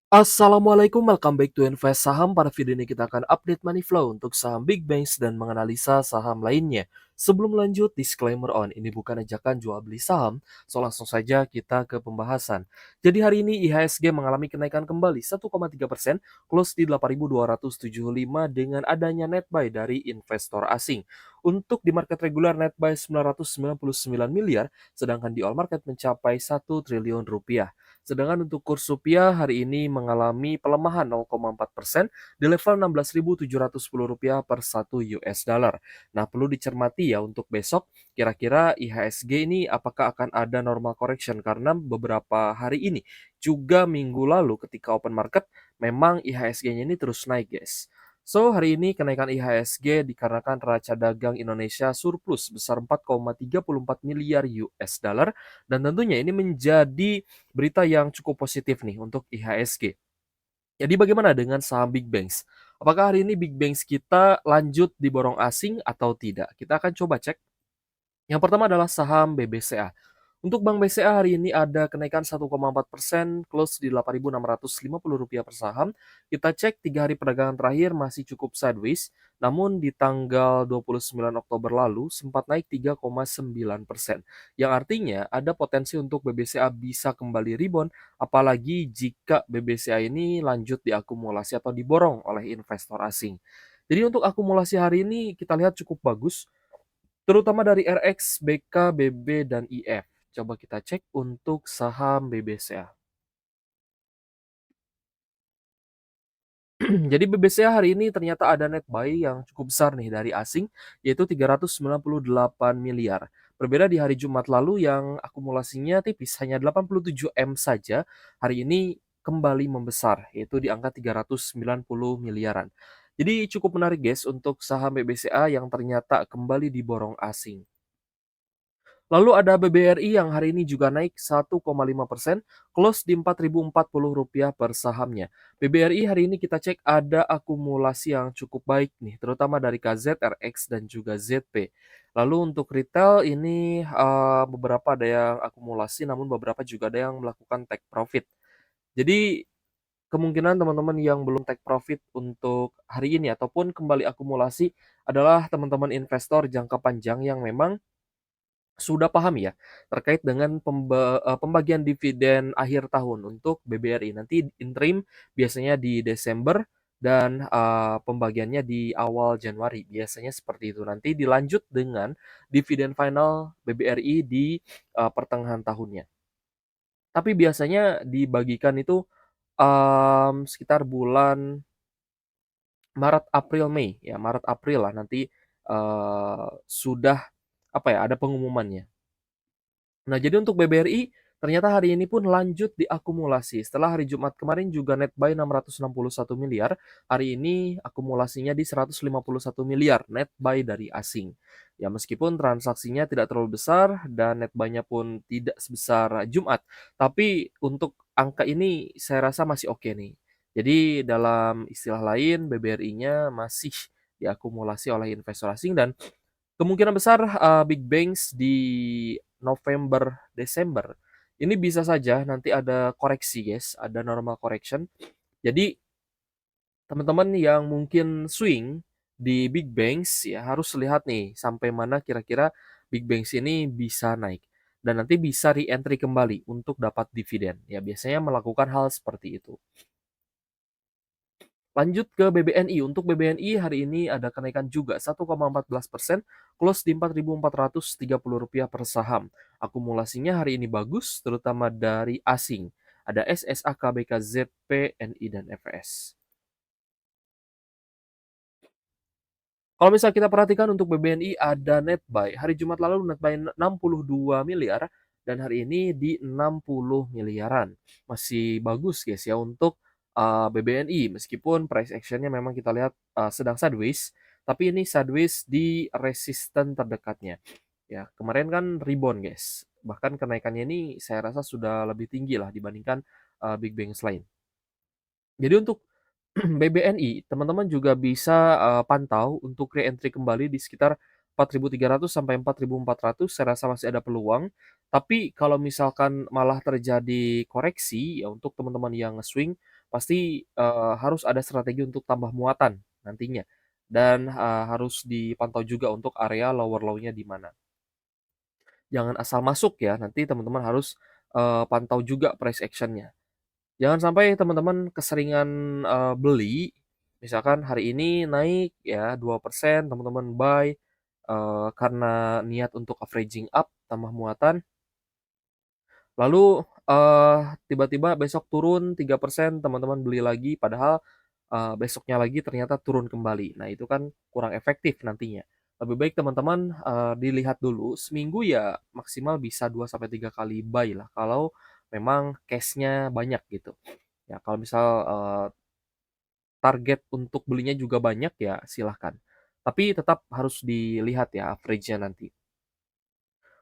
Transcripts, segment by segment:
Assalamualaikum, welcome back to Invest Saham. Pada video ini kita akan update money flow untuk saham big banks dan menganalisa saham lainnya. Sebelum lanjut, disclaimer on, ini bukan ajakan jual beli saham, so langsung saja kita ke pembahasan. Jadi hari ini IHSG mengalami kenaikan kembali 1,3%, close di 8.275 dengan adanya net buy dari investor asing. Untuk di market regular net buy 999 miliar, sedangkan di all market mencapai 1 triliun rupiah. Sedangkan untuk kurs rupiah hari ini mengalami pelemahan 0,4% di level Rp16.710 per 1 US dollar. Nah, perlu dicermati ya untuk besok, kira-kira IHSG ini apakah akan ada normal correction karena beberapa hari ini juga minggu lalu ketika open market memang IHSG-nya ini terus naik, guys. So, hari ini kenaikan IHSG dikarenakan neraca dagang Indonesia surplus besar 4,34 miliar US dollar dan tentunya ini menjadi berita yang cukup positif nih untuk IHSG. Jadi bagaimana dengan saham big banks? Apakah hari ini big banks kita lanjut diborong asing atau tidak? Kita akan coba cek. Yang pertama adalah saham BBCA. Untuk Bank BCA hari ini ada kenaikan 1,4%, close di Rp8.650 per saham. Kita cek 3 hari perdagangan terakhir masih cukup sideways, namun di tanggal 29 Oktober lalu sempat naik 3,9%. Yang artinya ada potensi untuk BBCA bisa kembali rebound, apalagi jika BBCA ini lanjut diakumulasi atau diborong oleh investor asing. Jadi untuk akumulasi hari ini kita lihat cukup bagus, terutama dari RX, BK, BB, dan IF. Coba kita cek untuk saham BBCA. Jadi BBCA hari ini ternyata ada net buy yang cukup besar nih dari asing, yaitu 398 miliar. Berbeda di hari Jumat lalu yang akumulasinya tipis, hanya 87 M saja, hari ini kembali membesar, yaitu di angka 390 miliaran. Jadi cukup menarik guys untuk saham BBCA yang ternyata kembali diborong asing. Lalu ada BBRI yang hari ini juga naik 1,5%, close di Rp4.040 per sahamnya. BBRI hari ini kita cek ada akumulasi yang cukup baik nih, terutama dari KZ, RX, dan juga ZP. Lalu untuk retail ini beberapa ada yang akumulasi, namun beberapa juga ada yang melakukan take profit. Jadi kemungkinan teman-teman yang belum take profit untuk hari ini ataupun kembali akumulasi adalah teman-teman investor jangka panjang yang memang sudah paham ya, terkait dengan pembagian dividen akhir tahun untuk BBRI. Nanti interim biasanya di Desember dan, pembagiannya di awal Januari, biasanya seperti itu. Nanti dilanjut dengan dividen final BBRI di, pertengahan tahunnya. Tapi biasanya dibagikan itu, sekitar bulan Maret, April, Mei, ya Maret, April lah nanti, sudah, apa ya, ada pengumumannya. Nah, jadi untuk BBRI, ternyata hari ini pun lanjut diakumulasi. Setelah hari Jumat kemarin juga net buy 661 miliar, hari ini akumulasinya di 151 miliar net buy dari asing. Ya, meskipun transaksinya tidak terlalu besar dan net buy-nya pun tidak sebesar Jumat, tapi untuk angka ini saya rasa masih oke nih. Jadi dalam istilah lain, BBRI-nya masih diakumulasi oleh investor asing dan kemungkinan besar, big bangs di November, Desember, ini bisa saja nanti ada koreksi guys, ada normal correction. Jadi teman-teman yang mungkin swing di big bangs ya harus lihat nih sampai mana kira-kira big bangs ini bisa naik dan nanti bisa re-entry kembali untuk dapat dividen. Ya biasanya melakukan hal seperti itu. Lanjut ke BBNI. Untuk BBNI hari ini ada kenaikan juga 1,14%, close di Rp4.430 per saham. Akumulasinya hari ini bagus, terutama dari asing. Ada SSA, KBK, ZP, NI, dan FS. Kalau misal kita perhatikan untuk BBNI ada net buy. Hari Jumat lalu net buy 62 miliar dan hari ini di 60 miliaran. Masih bagus guys ya untuk BBNI meskipun price actionnya memang kita lihat sedang sideways, tapi ini sideways di resisten terdekatnya. Ya, kemarin kan rebound guys. Bahkan kenaikannya ini saya rasa sudah lebih tinggi lah dibandingkan big banks lain. Jadi untuk BBNI, teman-teman juga bisa, pantau untuk re-entry kembali di sekitar 4.300 sampai 4.400, saya rasa masih ada peluang. Tapi kalau misalkan malah terjadi koreksi, ya untuk teman-teman yang nge-swing, pasti, harus ada strategi untuk tambah muatan nantinya dan, harus dipantau juga untuk area lower low-nya di mana. Jangan asal masuk ya, nanti teman-teman harus, pantau juga price action-nya. Jangan sampai teman-teman keseringan, beli, misalkan hari ini naik ya 2% teman-teman buy, karena niat untuk averaging up, tambah muatan, lalu, tiba-tiba besok turun 3% teman-teman beli lagi, padahal, besoknya lagi ternyata turun kembali. Nah, itu kan kurang efektif nantinya. Lebih baik teman-teman, dilihat dulu, seminggu ya maksimal bisa 2 sampai 3 kali buy lah, kalau memang cash-nya banyak gitu. Ya kalau misal, target untuk belinya juga banyak ya silahkan. Tapi tetap harus dilihat ya average-nya nanti.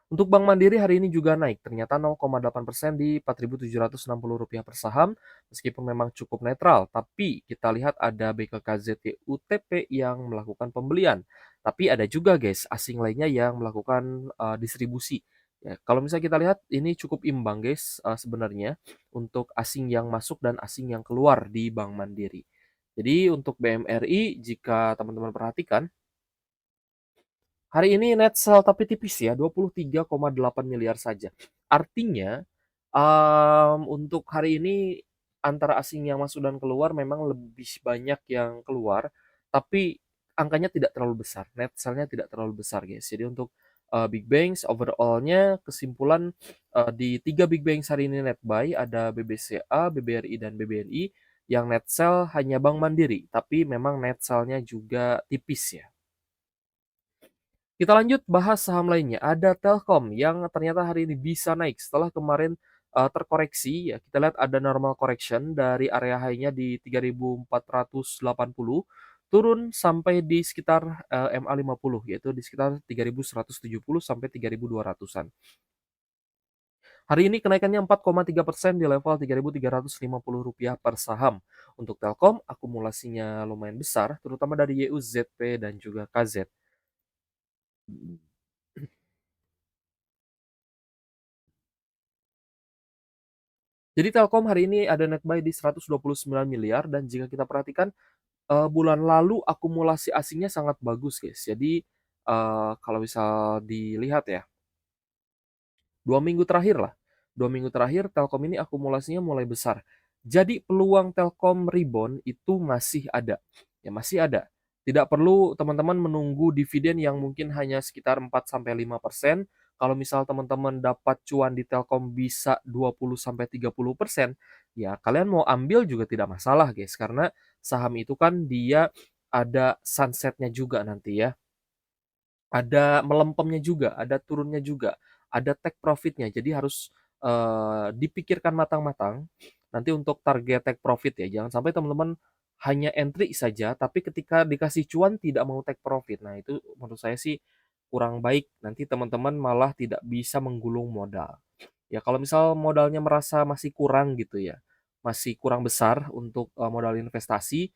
Untuk Bank Mandiri hari ini juga naik, ternyata 0,8% di Rp4.760 per saham, meskipun memang cukup netral, tapi kita lihat ada BKKZT UTP yang melakukan pembelian. Tapi ada juga guys, asing lainnya yang melakukan distribusi. Ya, kalau misalnya kita lihat ini cukup imbang guys sebenarnya untuk asing yang masuk dan asing yang keluar di Bank Mandiri. Jadi untuk BMRI jika teman-teman perhatikan hari ini net sell tapi tipis ya, 23,8 miliar saja. Artinya, untuk hari ini antara asing yang masuk dan keluar memang lebih banyak yang keluar, tapi angkanya tidak terlalu besar, net sell-nya tidak terlalu besar, guys. Jadi untuk, big banks overall-nya kesimpulan, di 3 big banks hari ini net buy, ada BBCA, BBRI, dan BBNI, yang net sell hanya Bank Mandiri, tapi memang net sell-nya juga tipis ya. Kita lanjut bahas saham lainnya, ada Telkom yang ternyata hari ini bisa naik setelah kemarin, terkoreksi ya, kita lihat ada normal correction dari area high-nya di 3.480 turun sampai di sekitar, MA 50 yaitu di sekitar 3.170 sampai 3.200-an. Hari ini kenaikannya 4,3% di level Rp3.350 per saham. Untuk Telkom akumulasinya lumayan besar terutama dari YUZP dan juga KZ. Jadi Telkom hari ini ada net buy di 129 miliar dan jika kita perhatikan, bulan lalu akumulasi asingnya sangat bagus, guys. Jadi, kalau misal dilihat ya 2 minggu terakhir lah, 2 minggu terakhir Telkom ini akumulasinya mulai besar. Jadi peluang Telkom rebound itu masih ada, ya masih ada. Tidak perlu teman-teman menunggu dividen yang mungkin hanya sekitar 4 sampai 5%. Kalau misal teman-teman dapat cuan di Telkom bisa 20 sampai 30%, ya kalian mau ambil juga tidak masalah, guys. Karena saham itu kan dia ada sunset-nya juga nanti ya. Ada melempemnya juga, ada turunnya juga, ada take profit-nya. Jadi harus, dipikirkan matang-matang nanti untuk target take profit ya. Jangan sampai teman-teman hanya entry saja, tapi ketika dikasih cuan tidak mau take profit. Nah, itu menurut saya sih kurang baik. Nanti teman-teman malah tidak bisa menggulung modal. Ya kalau misal modalnya merasa masih kurang gitu ya, masih kurang besar untuk, modal investasi,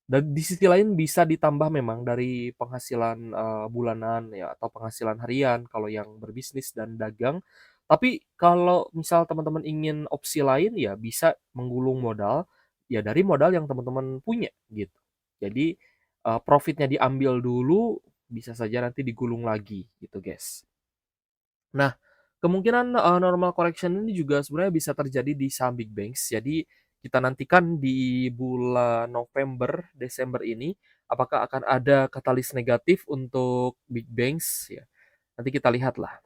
dan di sisi lain bisa ditambah memang dari penghasilan, bulanan ya atau penghasilan harian kalau yang berbisnis dan dagang. Tapi kalau misal teman-teman ingin opsi lain ya bisa menggulung modal, ya dari modal yang teman-teman punya gitu. Jadi, profitnya diambil dulu, bisa saja nanti digulung lagi gitu, guys. Nah, kemungkinan, normal correction ini juga sebenarnya bisa terjadi di saham big banks. Jadi kita nantikan di bulan November, Desember ini, apakah akan ada katalis negatif untuk big banks ya, nanti kita lihatlah.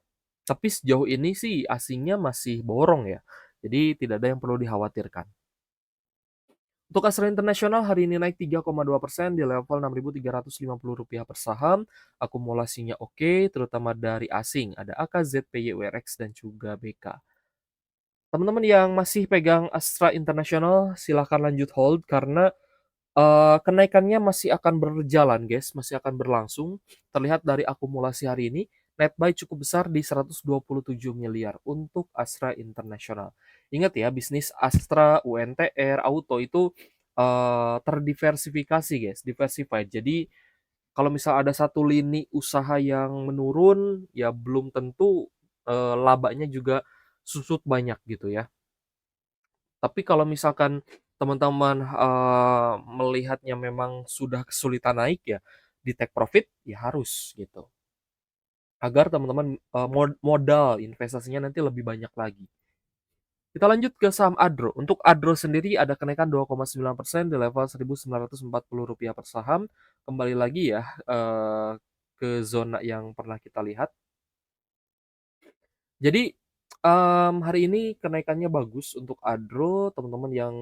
Tapi sejauh ini sih asingnya masih borong ya, jadi tidak ada yang perlu dikhawatirkan. Untuk Astra Internasional hari ini naik 3,2% di level Rp6.350 per saham. Akumulasinya oke, terutama dari asing. Ada AKZ, PYURX, dan juga BK. Teman-teman yang masih pegang Astra Internasional, silahkan lanjut hold karena kenaikannya masih akan berjalan guys, masih akan berlangsung. Terlihat dari akumulasi hari ini, net buy cukup besar di 127 miliar untuk Astra International. Ingat ya, bisnis Astra, UNTR, Auto itu terdiversifikasi guys, diversified. Jadi kalau misal ada satu lini usaha yang menurun, ya belum tentu labanya juga susut banyak gitu ya. Tapi kalau misalkan teman-teman, melihatnya memang sudah kesulitan naik ya, di take profit, ya harus gitu. Agar teman-teman, modal investasinya nanti lebih banyak lagi. Kita lanjut ke saham Adro. Untuk Adro sendiri ada kenaikan 2,9% di level Rp1.940 per saham. Kembali lagi ya, ke zona yang pernah kita lihat. Jadi, hari ini kenaikannya bagus untuk Adro, teman-teman yang,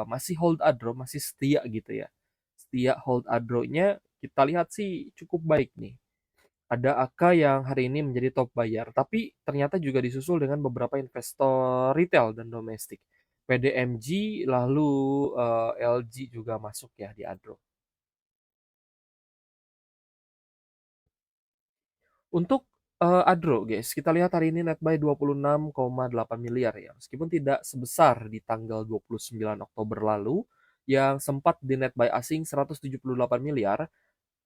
masih hold Adro, masih setia gitu ya. Setia hold Adronya, kita lihat sih cukup baik nih. Ada AK yang hari ini menjadi top buyer, tapi ternyata juga disusul dengan beberapa investor retail dan domestik. PDMG, lalu, LG juga masuk ya di Adro. Untuk, Adro guys, kita lihat hari ini netbuy 26,8 miliar ya, meskipun tidak sebesar di tanggal 29 Oktober lalu, yang sempat di netbuy asing 178 miliar,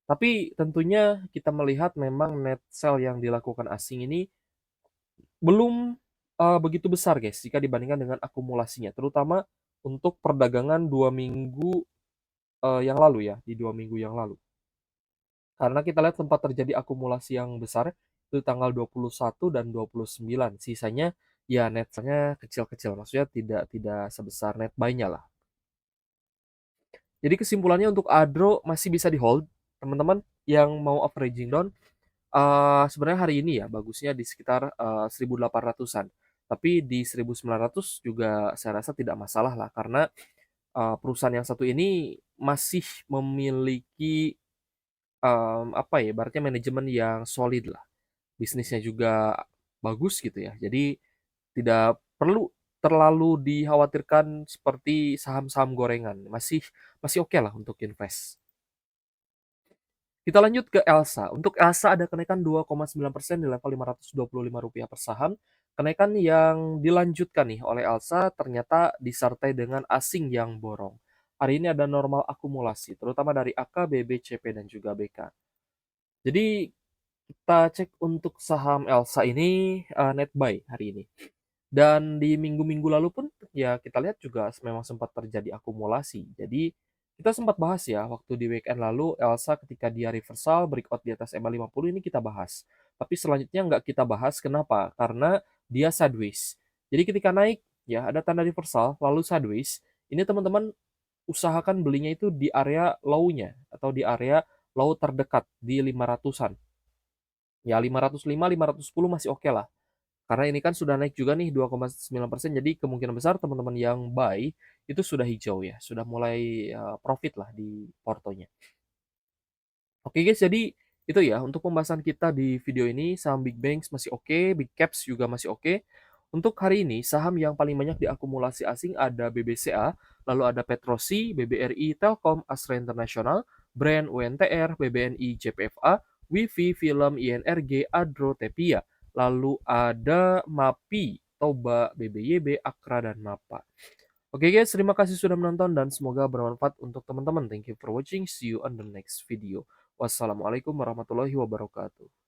tapi tentunya kita melihat memang net sell yang dilakukan asing ini belum, begitu besar guys jika dibandingkan dengan akumulasinya, terutama untuk perdagangan 2 minggu, yang lalu ya, di 2 minggu yang lalu. Karena kita lihat sempat terjadi akumulasi yang besar, itu tanggal 21 dan 29, sisanya ya net sell-nya kecil-kecil, maksudnya tidak sebesar net buy-nya lah. Jadi kesimpulannya untuk Adro masih bisa di-hold, teman-teman yang mau averaging down, sebenarnya hari ini ya bagusnya di sekitar, 1.800-an. Tapi di 1.900 juga saya rasa tidak masalah lah karena, perusahaan yang satu ini masih memiliki, apa ya, ibaratnya manajemen yang solid lah. Bisnisnya juga bagus gitu ya. Jadi tidak perlu terlalu dikhawatirkan seperti saham-saham gorengan, masih masih oke lah untuk invest. Kita lanjut ke Elsa. Untuk Elsa ada kenaikan 2,9% di level Rp525 per saham. Kenaikan yang dilanjutkan nih oleh Elsa ternyata disertai dengan asing yang borong. Hari ini ada normal akumulasi, terutama dari AK, BB, CP, dan juga BK. Jadi kita cek untuk saham Elsa ini net buy hari ini. Dan di minggu-minggu lalu pun ya kita lihat juga memang sempat terjadi akumulasi. Jadi kita sempat bahas ya waktu di weekend lalu Elsa ketika dia reversal breakout di atas EMA 50 ini kita bahas. Tapi selanjutnya nggak kita bahas kenapa? Karena dia sideways. Jadi ketika naik ya ada tanda reversal lalu sideways. Ini teman-teman usahakan belinya itu di area low-nya atau di area low terdekat di 500-an. Ya 505, 510 masih oke lah. Karena ini kan sudah naik juga nih 2,9%, jadi kemungkinan besar teman-teman yang buy itu sudah hijau ya, sudah mulai, profit lah di portonya. Oke guys, jadi itu ya untuk pembahasan kita di video ini, saham big banks masih oke, big caps juga masih oke. Untuk hari ini saham yang paling banyak diakumulasi asing ada BBCA, lalu ada Petrosi, BBRI, Telkom, Astra International, Brand, UNTR, BBNI, JPFA, Wifi, Film, INRG, Adro, Tepia. Lalu ada MAPI, Toba, BBYB, Akra, dan MAPA. Oke guys, terima kasih sudah menonton dan semoga bermanfaat untuk teman-teman. Thank you for watching. See you on the next video. Wassalamualaikum warahmatullahi wabarakatuh.